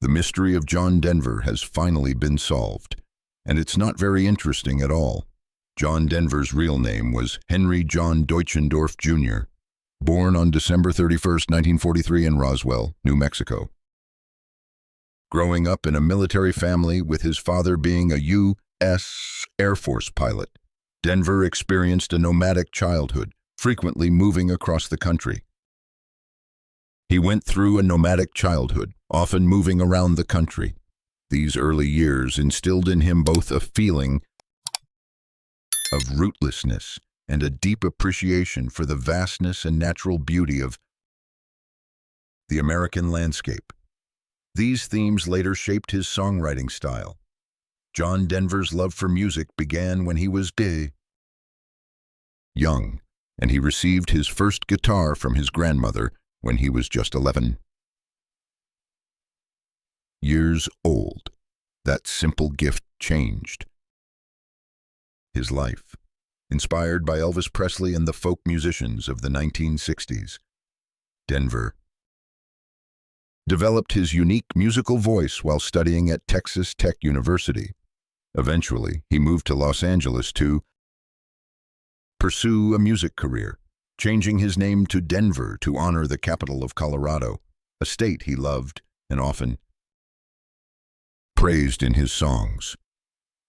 The mystery of John Denver has finally been solved, and it's not very interesting at all. John Denver's real name was Henry John Deutschendorf, Jr., born on December 31, 1943 in Roswell, New Mexico. Growing up in a military family with his father being a U.S. Air Force pilot, Denver experienced a nomadic childhood, frequently moving across the country. He went through a nomadic childhood, often moving around the country. These early years instilled in him both a feeling of rootlessness and a deep appreciation for the vastness and natural beauty of the American landscape. These themes later shaped his songwriting style. John Denver's love for music began when he was young, and he received his first guitar from his grandmother when he was just 11 years old. That simple gift changed his life. Inspired by Elvis Presley and the folk musicians of the 1960s, Denver developed his unique musical voice while studying at Texas Tech University. Eventually, he moved to Los Angeles to pursue a music career, changing his name to Denver to honor the capital of Colorado, a state he loved and often praised in his songs.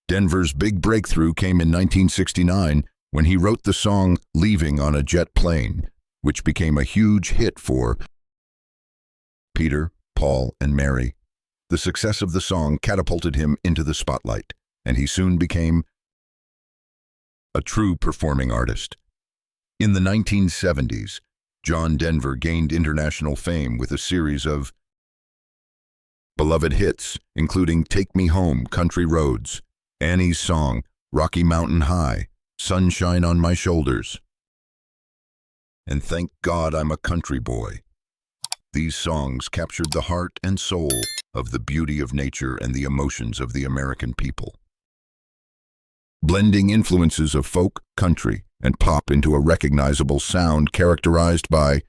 Denver's big breakthrough came in 1969 when he wrote the song "Leaving on a Jet Plane," which became a huge hit for Peter, Paul, and Mary. The success of the song catapulted him into the spotlight, and he soon became a true performing artist. In the 1970s, John Denver gained international fame with a series of beloved hits, including "Take Me Home, Country Roads," Annie's Song, "Rocky Mountain High," "Sunshine on My Shoulders," and "Thank God I'm a Country Boy." These songs captured the heart and soul of the beauty of nature and the emotions of the American people, blending influences of folk, country, and pop into a recognizable sound characterized by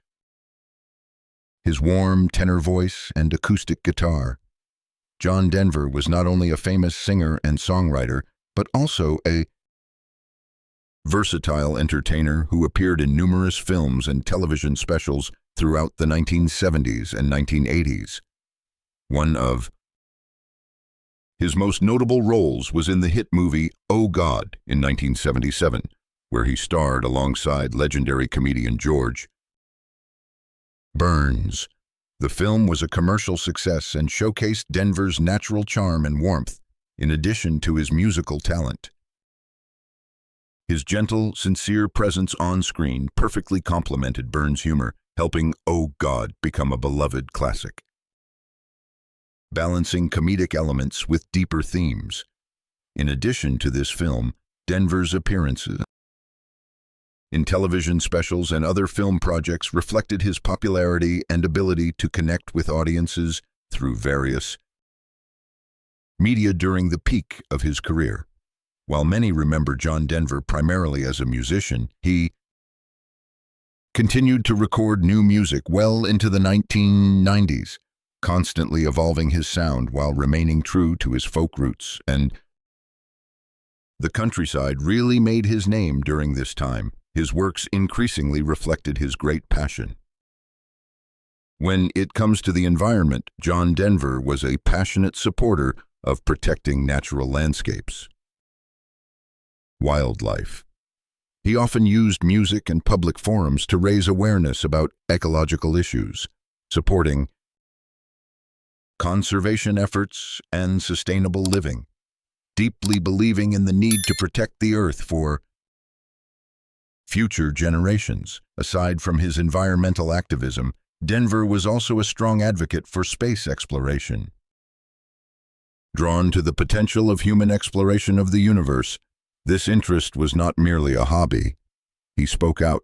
his warm tenor voice and acoustic guitar. John Denver was not only a famous singer and songwriter, but also a versatile entertainer who appeared in numerous films and television specials throughout the 1970s and 1980s. One of his most notable roles was in the hit movie "Oh God" in 1977, where he starred alongside legendary comedian George Burns. The film was a commercial success and showcased Denver's natural charm and warmth, in addition to his musical talent. His gentle, sincere presence on screen perfectly complemented Burns' humor, helping "Oh God" become a beloved classic. Balancing comedic elements with deeper themes. In addition to this film, Denver's appearances in television specials and other film projects reflected his popularity and ability to connect with audiences through various media during the peak of his career. While many remember John Denver primarily as a musician, he continued to record new music well into the 1990s, constantly evolving his sound while remaining true to his folk roots, and the countryside really made his name during this time. His works increasingly reflected his great passion. When it comes to the environment, John Denver was a passionate supporter of protecting natural landscapes, wildlife. He often used music and public forums to raise awareness about ecological issues, supporting conservation efforts and sustainable living, deeply believing in the need to protect the earth for future generations. Aside from his environmental activism, Denver was also a strong advocate for space exploration. Drawn to the potential of human exploration of the universe, this interest was not merely a hobby. He spoke out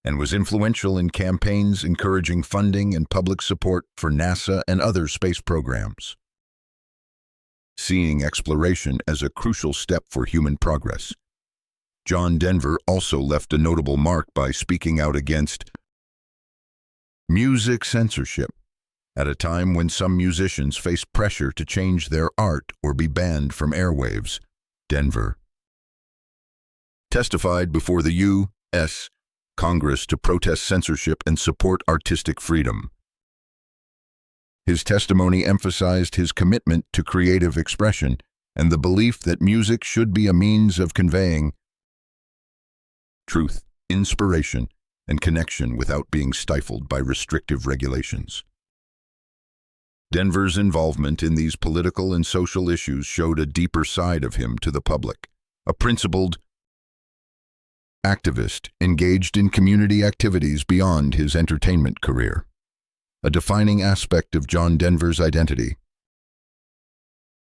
and was influential in campaigns encouraging funding and public support for NASA and other space programs, seeing exploration as a crucial step for human progress. John Denver also left a notable mark by speaking out against music censorship at a time when some musicians face pressure to change their art or be banned from airwaves. Denver testified before the U.S. Congress to protest censorship and support artistic freedom. His testimony emphasized his commitment to creative expression and the belief that music should be a means of conveying truth, inspiration, and connection without being stifled by restrictive regulations. Denver's involvement in these political and social issues showed a deeper side of him to the public, a principled activist engaged in community activities beyond his entertainment career. A defining aspect of John Denver's identity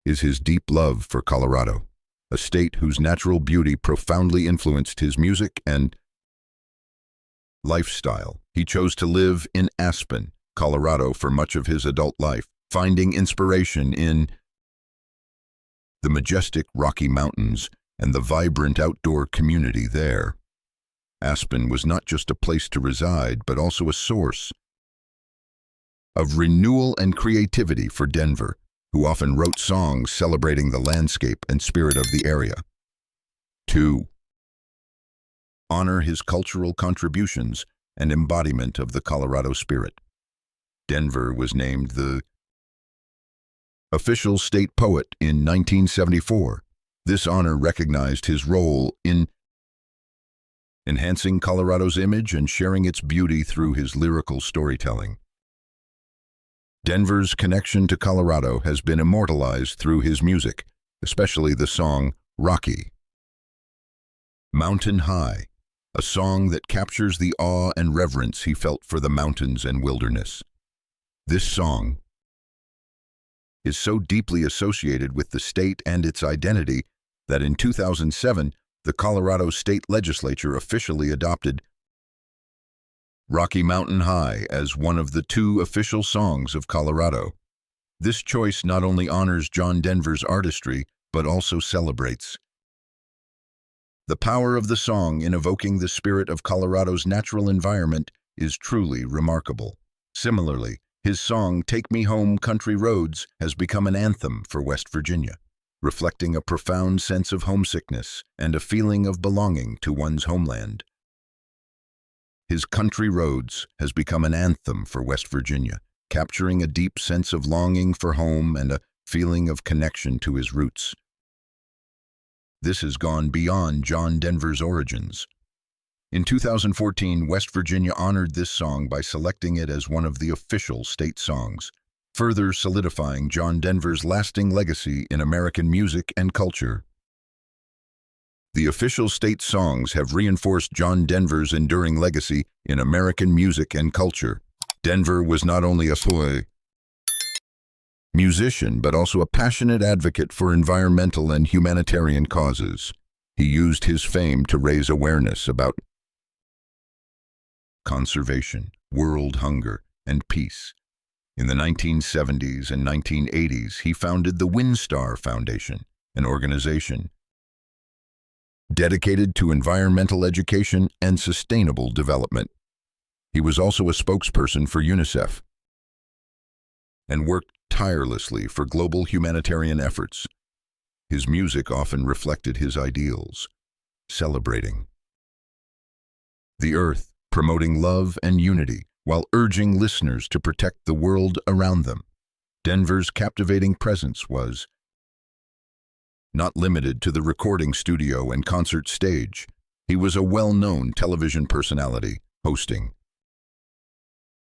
is his deep love for Colorado, a state whose natural beauty profoundly influenced his music and lifestyle. He chose to live in Aspen, Colorado for much of his adult life, finding inspiration in the majestic Rocky Mountains and the vibrant outdoor community there. Aspen was not just a place to reside, but also a source of renewal and creativity for Denver, who often wrote songs celebrating the landscape and spirit of the area. 2. Honor his cultural contributions and embodiment of the Colorado spirit. Denver was named the official state poet in 1974. This honor recognized his role in enhancing Colorado's image and sharing its beauty through his lyrical storytelling. Denver's connection to Colorado has been immortalized through his music, especially the song Rocky Mountain High, a song that captures the awe and reverence he felt for the mountains and wilderness. This song is so deeply associated with the state and its identity that in 2007, the Colorado State Legislature officially adopted Rocky Mountain High as one of the 2 official songs of Colorado. This choice not only honors John Denver's artistry, but also celebrates the power of the song in evoking the spirit of Colorado's natural environment is truly remarkable. Similarly, his song Take Me Home, Country Roads has become an anthem for West Virginia, reflecting a profound sense of homesickness and a feeling of belonging to one's homeland. His Country Roads has become an anthem for West Virginia, capturing a deep sense of longing for home and a feeling of connection to his roots. This has gone beyond John Denver's origins. In 2014, West Virginia honored this song by selecting it as one of the official state songs, further solidifying John Denver's lasting legacy in American music and culture. The official state songs have reinforced John Denver's enduring legacy in American music and culture. Denver was not only a musician, but also a passionate advocate for environmental and humanitarian causes. He used his fame to raise awareness about conservation, world hunger, and peace. In the 1970s and 1980s, he founded the WinStar Foundation, an organization dedicated to environmental education and sustainable development. He was also a spokesperson for UNICEF and worked tirelessly for global humanitarian efforts. His music often reflected his ideals, celebrating the earth, promoting love and unity, while urging listeners to protect the world around them. Denver's captivating presence was not limited to the recording studio and concert stage. He was a well-known television personality, hosting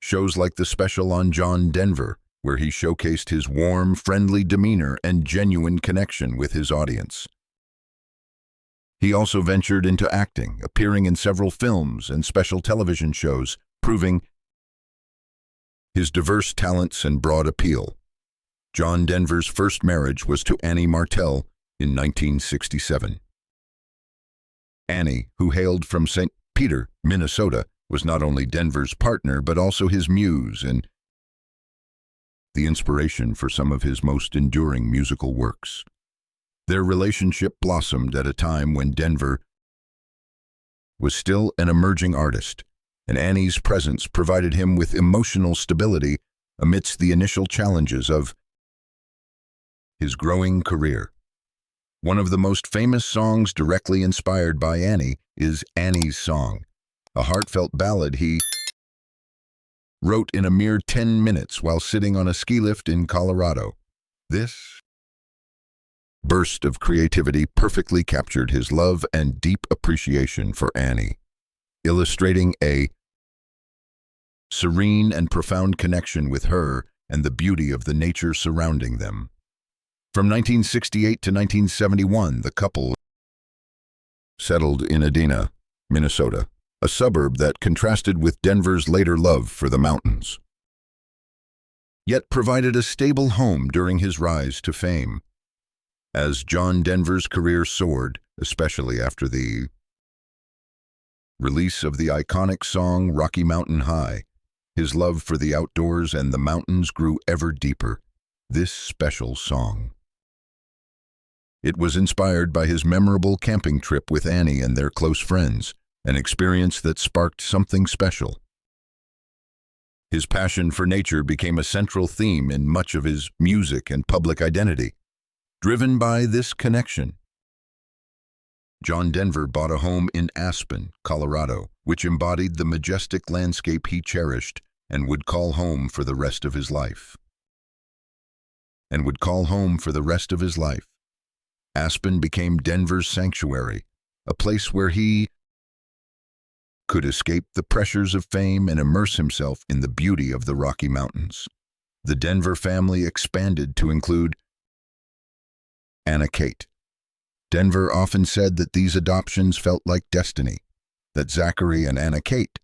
shows like the special on John Denver, where he showcased his warm, friendly demeanor and genuine connection with his audience. He also ventured into acting, appearing in several films and special television shows, proving his diverse talents and broad appeal. John Denver's first marriage was to Annie Martell in 1967. Annie, who hailed from St. Peter, Minnesota, was not only Denver's partner but also his muse and the inspiration for some of his most enduring musical works. Their relationship blossomed at a time when Denver was still an emerging artist, and Annie's presence provided him with emotional stability amidst the initial challenges of his growing career. One of the most famous songs directly inspired by Annie is Annie's Song, a heartfelt ballad he wrote in a mere 10 minutes while sitting on a ski lift in Colorado. This burst of creativity perfectly captured his love and deep appreciation for Annie, illustrating a serene and profound connection with her and the beauty of the nature surrounding them. From 1968 to 1971, the couple settled in Edina, Minnesota, a suburb that contrasted with Denver's later love for the mountains, yet provided a stable home during his rise to fame. As John Denver's career soared, especially after the release of the iconic song Rocky Mountain High, his love for the outdoors and the mountains grew ever deeper. This special song, it was inspired by his memorable camping trip with Annie and their close friends, an experience that sparked something special. His passion for nature became a central theme in much of his music and public identity. Driven by this connection, John Denver bought a home in Aspen, Colorado, which embodied the majestic landscape he cherished and would call home for the rest of his life. Aspen became Denver's sanctuary, a place where he could escape the pressures of fame and immerse himself in the beauty of the Rocky Mountains. The Denver family expanded to include Anna Kate. Denver often said that these adoptions felt like destiny, that Zachary and Anna Kate.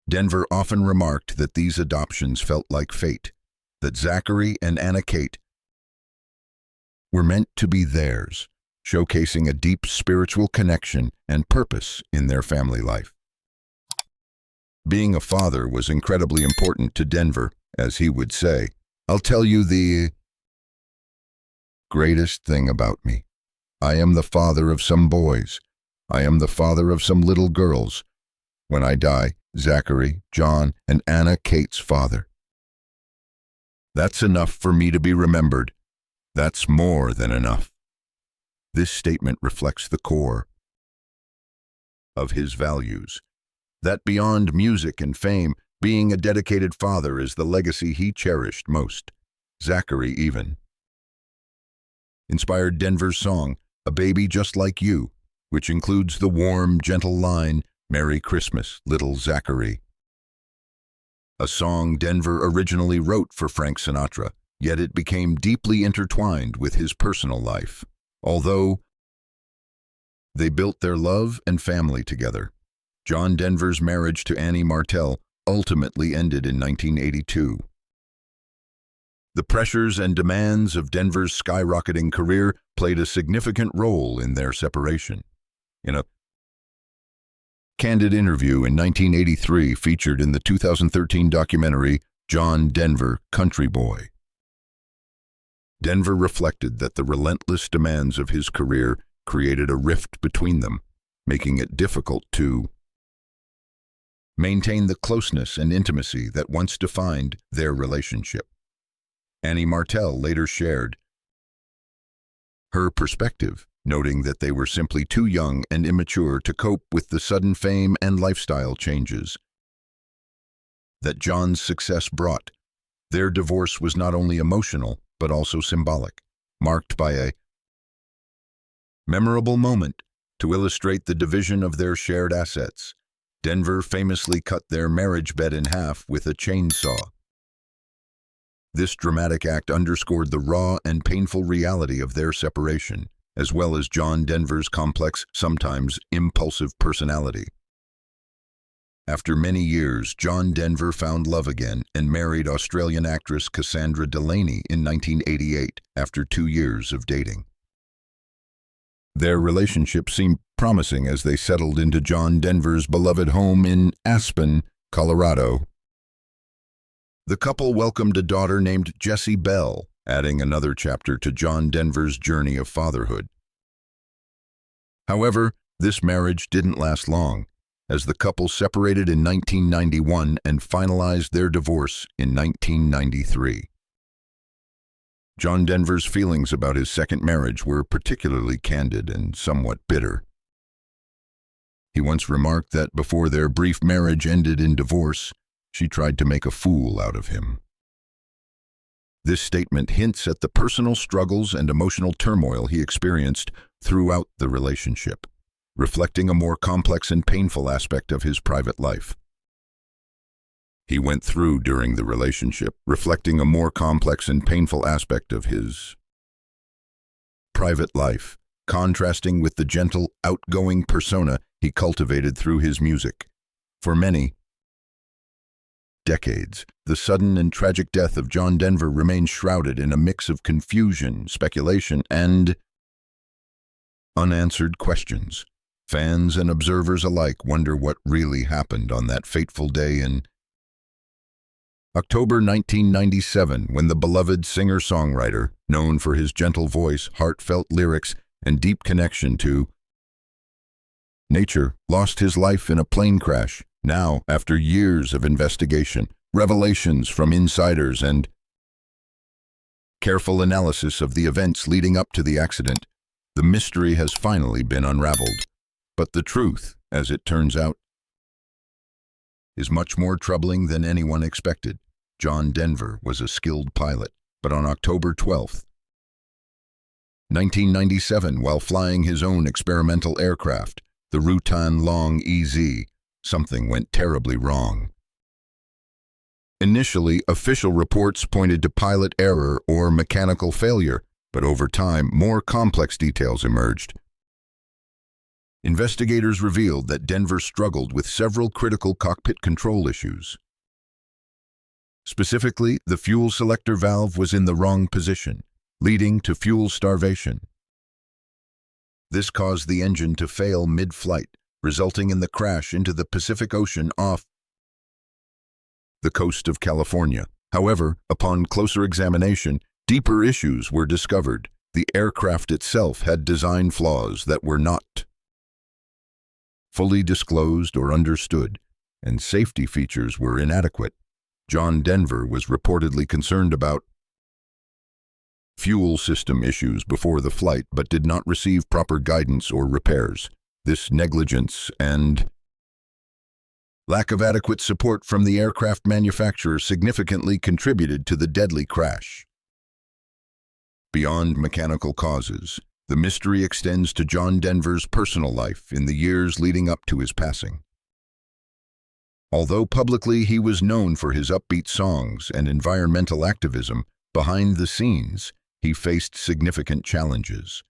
Denver often remarked that these adoptions felt like fate, that Zachary and Anna Kate were meant to be theirs, showcasing a deep spiritual connection and purpose in their family life. Being a father was incredibly important to Denver, as he would say, "I'll tell you the greatest thing about me. I am the father of some boys. I am the father of some little girls. When I die, Zachary, John, and Anna Kate's father. That's enough for me to be remembered. That's more than enough." This statement reflects the core of his values, that beyond music and fame, being a dedicated father is the legacy he cherished most. Zachary even inspired Denver's song, "A Baby Just Like You," which includes the warm, gentle line, "Merry Christmas, Little Zachary," a song Denver originally wrote for Frank Sinatra, yet it became deeply intertwined with his personal life. Although they built their love and family together, John Denver's marriage to Annie Martell ultimately ended in 1982. The pressures and demands of Denver's skyrocketing career played a significant role in their separation. In a candid interview in 1983 featured in the 2013 documentary John Denver, Country Boy, Denver reflected that the relentless demands of his career created a rift between them, making it difficult to maintain the closeness and intimacy that once defined their relationship. Annie Martell later shared her perspective, noting that they were simply too young and immature to cope with the sudden fame and lifestyle changes that John's success brought. Their divorce was not only emotional, but also symbolic, marked by a memorable moment to illustrate the division of their shared assets. Denver famously cut their marriage bed in half with a chainsaw. This dramatic act underscored the raw and painful reality of their separation, as well as John Denver's complex, sometimes impulsive personality. After many years, John Denver found love again and married Australian actress Cassandra Delaney in 1988 after 2 years of dating. Their relationship seemed promising as they settled into John Denver's beloved home in Aspen, Colorado. The couple welcomed a daughter named Jessie Bell, adding another chapter to John Denver's journey of fatherhood. However, this marriage didn't last long. as the couple separated in 1991 and finalized their divorce in 1993. John Denver's feelings about his second marriage were particularly candid and somewhat bitter. He once remarked that before their brief marriage ended in divorce, she tried to make a fool out of him. This statement hints at the personal struggles and emotional turmoil he experienced throughout the relationship, reflecting a more complex and painful aspect of his private life. He went through during the relationship, reflecting a more complex and painful aspect of his private life, contrasting with the gentle, outgoing persona he cultivated through his music. For many decades, the sudden and tragic death of John Denver remains shrouded in a mix of confusion, speculation, and unanswered questions. Fans and observers alike wonder what really happened on that fateful day in October 1997, when the beloved singer-songwriter, known for his gentle voice, heartfelt lyrics, and deep connection to nature, lost his life in a plane crash. Now, after years of investigation, revelations from insiders, and careful analysis of the events leading up to the accident, the mystery has finally been unraveled. But the truth, as it turns out, is much more troubling than anyone expected. John Denver was a skilled pilot, but on October 12, 1997, while flying his own experimental aircraft, the Rutan Long EZ, something went terribly wrong. Initially, official reports pointed to pilot error or mechanical failure, but over time, more complex details emerged. Investigators revealed that Denver struggled with several critical cockpit control issues. Specifically, the fuel selector valve was in the wrong position, leading to fuel starvation. This caused the engine to fail mid-flight, resulting in the crash into the Pacific Ocean off the coast of California. However, upon closer examination, deeper issues were discovered. The aircraft itself had design flaws that were not fully disclosed or understood, and safety features were inadequate. John Denver was reportedly concerned about fuel system issues before the flight, but did not receive proper guidance or repairs. This negligence and lack of adequate support from the aircraft manufacturer significantly contributed to the deadly crash. Beyond mechanical causes, the mystery extends to John Denver's personal life in the years leading up to his passing. Although publicly he was known for his upbeat songs and environmental activism, behind the scenes, he faced significant challenges.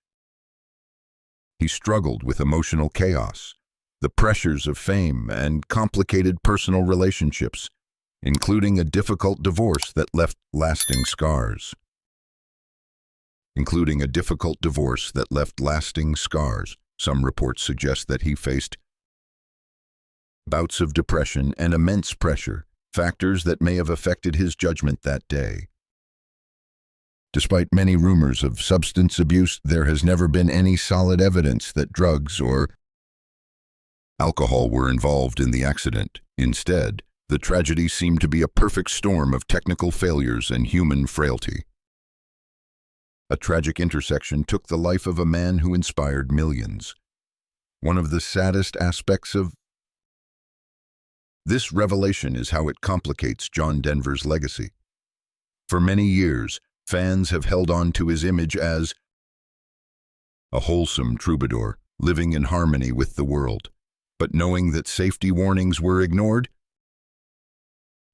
He struggled with emotional chaos, the pressures of fame, and complicated personal relationships, including a difficult divorce that left lasting scars. Some reports suggest that he faced bouts of depression and immense pressure, factors that may have affected his judgment that day. Despite many rumors of substance abuse, there has never been any solid evidence that drugs or alcohol were involved in the accident. Instead, the tragedy seemed to be a perfect storm of technical failures and human frailty. A tragic intersection took the life of a man who inspired millions. One of the saddest aspects of this revelation is how it complicates John Denver's legacy. For many years, fans have held on to his image as a wholesome troubadour, living in harmony with the world. But knowing that safety warnings were ignored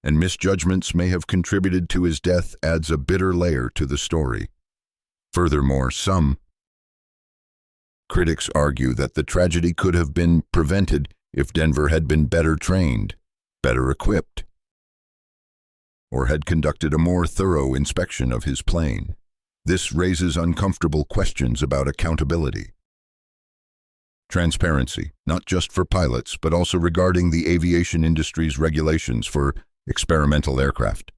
and misjudgments may have contributed to his death adds a bitter layer to the story. Furthermore, some critics argue that the tragedy could have been prevented if Denver had been better trained, better equipped, or had conducted a more thorough inspection of his plane. This raises uncomfortable questions about accountability. Transparency, not just for pilots, but also regarding the aviation industry's regulations for experimental aircraft.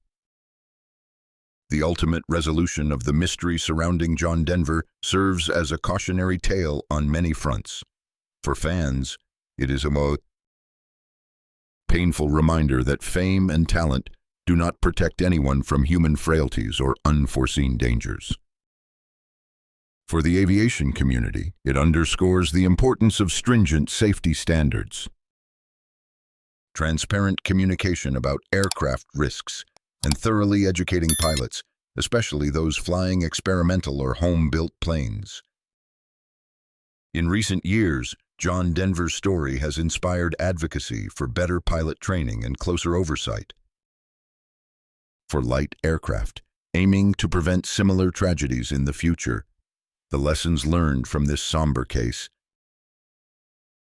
The ultimate resolution of the mystery surrounding John Denver serves as a cautionary tale on many fronts. For fans, it is a painful reminder that fame and talent do not protect anyone from human frailties or unforeseen dangers. For the aviation community, it underscores the importance of stringent safety standards, transparent communication about aircraft risks, and thoroughly educating pilots, especially those flying experimental or home-built planes. In recent years, John Denver's story has inspired advocacy for better pilot training and closer oversight for light aircraft, aiming to prevent similar tragedies in the future. The lessons learned from this somber case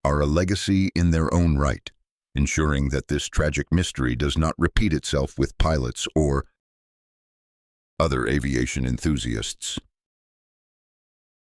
are a legacy in their own right, ensuring that this tragic mystery does not repeat itself with pilots or other aviation enthusiasts.